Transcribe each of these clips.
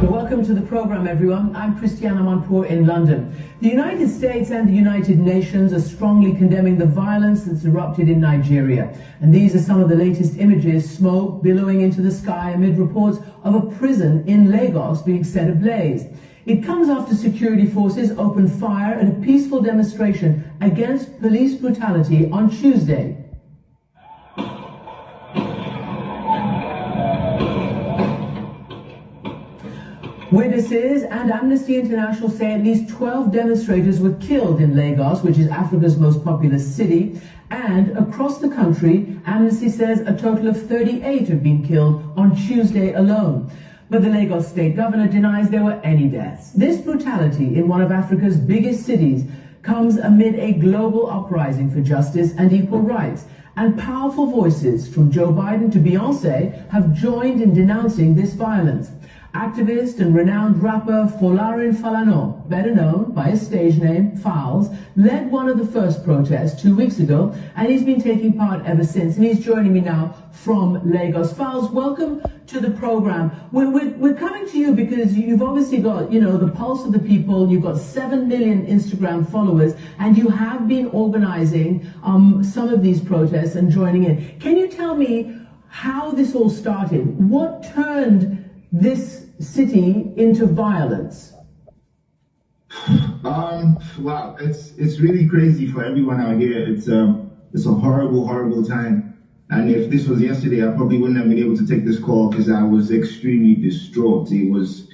Welcome to the program, everyone. I'm Christiana Manpour in London. The United States and the United Nations are strongly condemning the violence that's erupted in Nigeria. And these are some of the latest images: smoke billowing into the sky amid reports of a prison in Lagos being set ablaze. It comes after security forces opened fire at a peaceful demonstration against police brutality on Tuesday. Witnesses and Amnesty International say at least 12 demonstrators were killed in Lagos, which is Africa's most populous city. And across the country, Amnesty says a total of 38 have been killed on Tuesday alone. But the Lagos state governor denies there were any deaths. This brutality in one of Africa's biggest cities comes amid a global uprising for justice and equal rights. And powerful voices from Joe Biden to Beyonce have joined in denouncing this violence. Activist and renowned rapper Folarin Falana, better known by his stage name Falz, led one of the first protests 2 weeks ago, and he's been taking part ever since. And he's joining me now from Lagos. Falz, welcome to the program. We're coming to you because you've obviously got, the pulse of the people. You've got 7 million Instagram followers, and you have been organizing some of these protests and joining in. Can you tell me how this all started? What turned this city into violence? Wow, it's really crazy for everyone out here. It's a horrible time. And if this was yesterday, I probably wouldn't have been able to take this call because I was extremely distraught. It was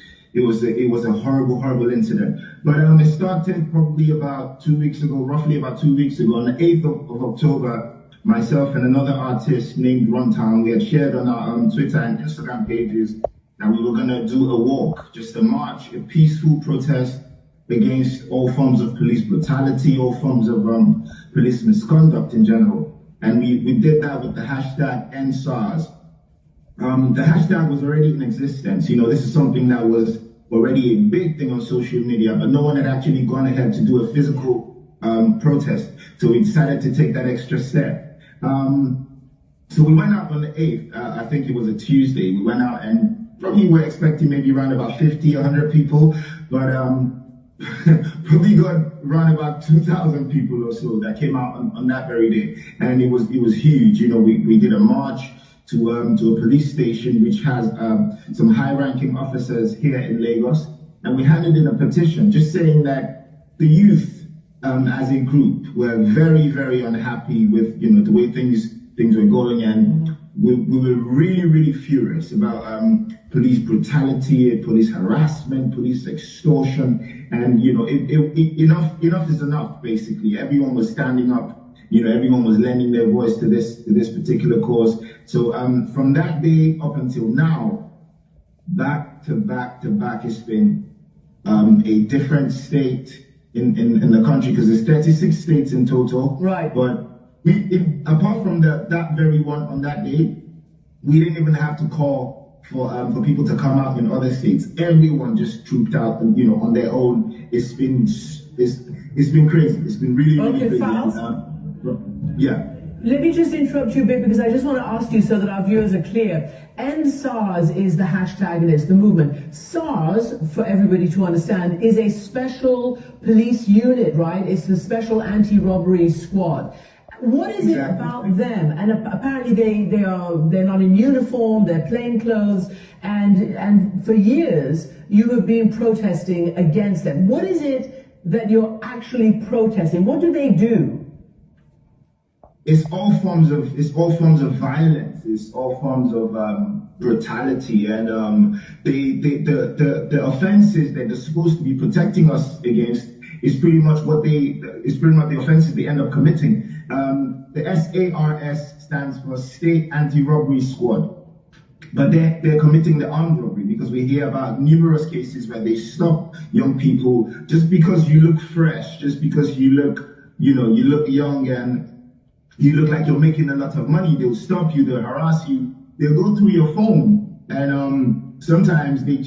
a horrible incident. But it started probably about 2 weeks ago, roughly about 2 weeks ago, on the 8th of October. Myself and another artist named Runtown, we had shared on our Twitter and Instagram pages that we were going to do a walk, just a march, a peaceful protest against all forms of police brutality, all forms of police misconduct in general. And we did that with the hashtag #EndSARS. The hashtag was already in existence. This is something that was already a big thing on social media, but no one had actually gone ahead to do a physical protest. So we decided to take that extra step. So we went out on the 8th, I think it was a Tuesday. We went out and probably we're expecting maybe around about 50, 100 people, but probably got around about 2,000 people or so that came out on that very day, and it was huge. We did a march to a police station which has some high-ranking officers here in Lagos, and we handed in a petition just saying that the youth, as a group, were very unhappy with the way things were going, and we were really furious about police brutality, police harassment, police extortion, and enough is enough. Basically, everyone was standing up. Everyone was lending their voice to this particular cause. So from that day up until now, back to back, it's been a different state in the country, because there's 36 states in total. Right. But apart from that very one on that day, we didn't even have to call for people to come out in other states. Everyone just trooped out, on their own. It's been crazy. It's been really crazy. Falz? Yeah. Let me just interrupt you a bit, because I just want to ask you so that our viewers are clear. #EndSARS is the hashtag, and it's the movement. SARS, for everybody to understand, is a special police unit, right? It's the special anti-robbery squad. What is it about them? And apparently they're not in uniform, they're plain clothes, and for years you have been protesting against them. What is it that you're actually protesting? What do they do? It's all forms of violence. It's all forms of brutality, and the offenses that they're supposed to be protecting us against is pretty much the offenses they end up committing. The SARS stands for State Anti-Robbery Squad, but they're committing the armed robbery, because we hear about numerous cases where they stop young people just because you look fresh, just because you look young and you look like you're making a lot of money. They'll stop you, they'll harass you, they'll go through your phone, and sometimes they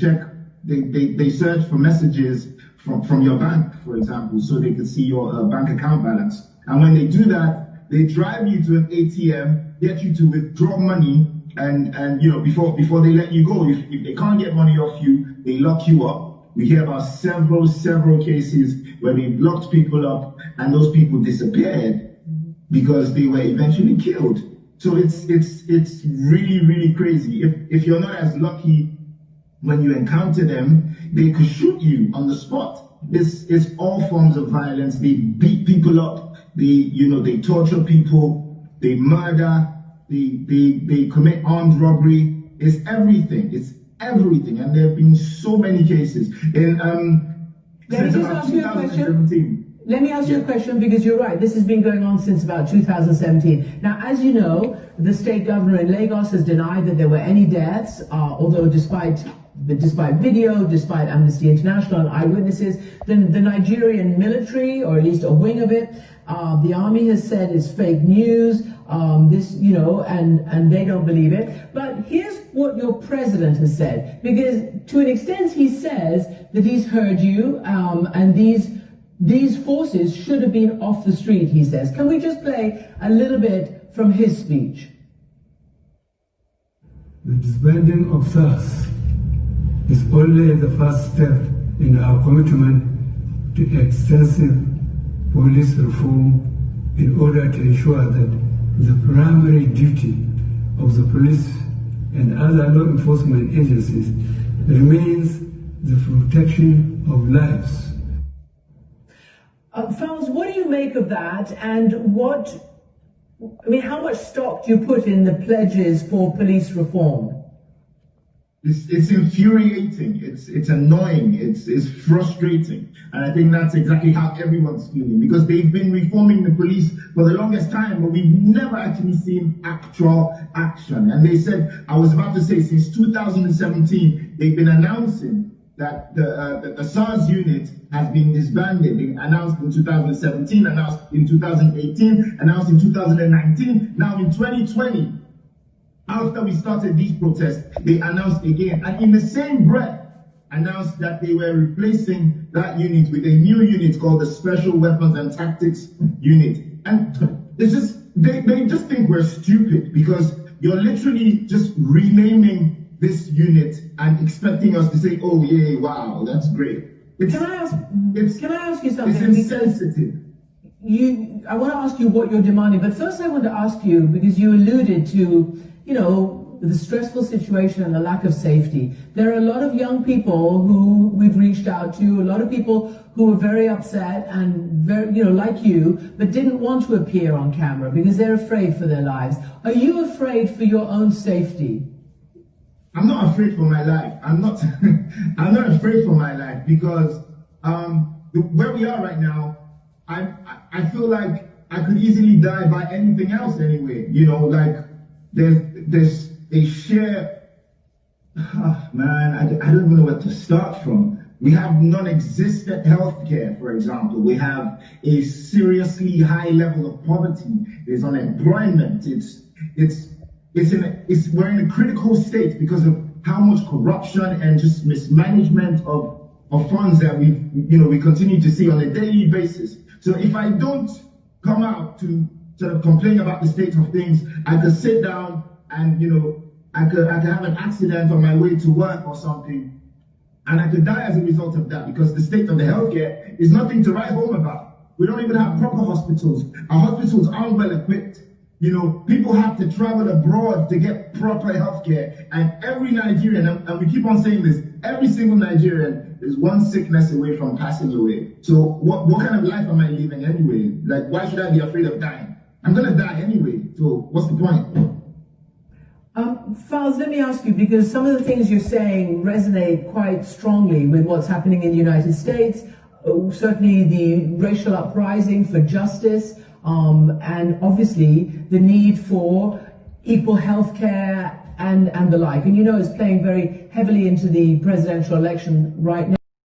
search for messages from your bank, for example, so they can see your bank account balance. And when they do that, they drive you to an ATM, get you to withdraw money, and before they let you go, if they can't get money off you, they lock you up. We hear about several cases where they've locked people up and those people disappeared because they were eventually killed. So it's really crazy. If you're not as lucky when you encounter them, they could shoot you on the spot. It's all forms of violence. They beat people up. They torture people. They murder. They commit armed robbery. It's everything. It's everything. And there have been so many cases. Let me just ask you a question. Let me ask you a question, because you're right. This has been going on since about 2017. Now, as you know, the state governor in Lagos has denied that there were any deaths, although despite video, despite Amnesty International and eyewitnesses, the Nigerian military, or at least a wing of it, the army has said it's fake news, and they don't believe it. But here's what your president has said, because to an extent he says that he's heard you, and these forces should have been off the street, he says. Can we just play a little bit from his speech? The disbanding of Falz is only the first step in our commitment to extensive police reform in order to ensure that the primary duty of the police and other law enforcement agencies remains the protection of lives. Falz, what do you make of that, and how much stock do you put in the pledges for police reform? It's infuriating, it's annoying, it's frustrating. And I think that's exactly how everyone's feeling, because they've been reforming the police for the longest time, but we've never actually seen actual action. And they said, I was about to say, since 2017, they've been announcing that the SARS unit has been disbanded. They announced in 2017, announced in 2018, announced in 2019, now in 2020. After we started these protests, they announced again, and in the same breath, announced that they were replacing that unit with a new unit called the Special Weapons and Tactics Unit. And it's just, they just think we're stupid, because you're literally just renaming this unit and expecting us to say, oh yeah, wow, that's great. Can I ask you something? It's insensitive. I want to ask you what you're demanding, but first I want to ask you, because you alluded to, the stressful situation and the lack of safety. There are a lot of young people who we've reached out to, a lot of people who are very upset and very, like you, but didn't want to appear on camera because they're afraid for their lives. Are you afraid for your own safety? I'm not afraid for my life. I'm not afraid for my life, because where we are right now, I feel like I could easily die by anything else anyway. There's a sheer, man, I don't even know where to start from. We have non-existent healthcare, for example. We have a seriously high level of poverty. There's unemployment. We're in a critical state because of how much corruption and just mismanagement of funds that we continue to see on a daily basis. So if I don't come out to sort of complain about the state of things, I could sit down and I could have an accident on my way to work or something, and I could die as a result of that, because the state of the healthcare is nothing to write home about. We don't even have proper hospitals. Our hospitals aren't well equipped. People have to travel abroad to get proper healthcare, and every Nigerian, and we keep on saying this, every single Nigerian is one sickness away from passing away. So what kind of life am I living anyway? Like, why should I be afraid of dying? I'm gonna die anyway, so what's the point? Falz, let me ask you, because some of the things you're saying resonate quite strongly with what's happening in the United States, certainly the racial uprising for justice, and obviously the need for equal health care and the like. And it's playing very heavily into the presidential election right now.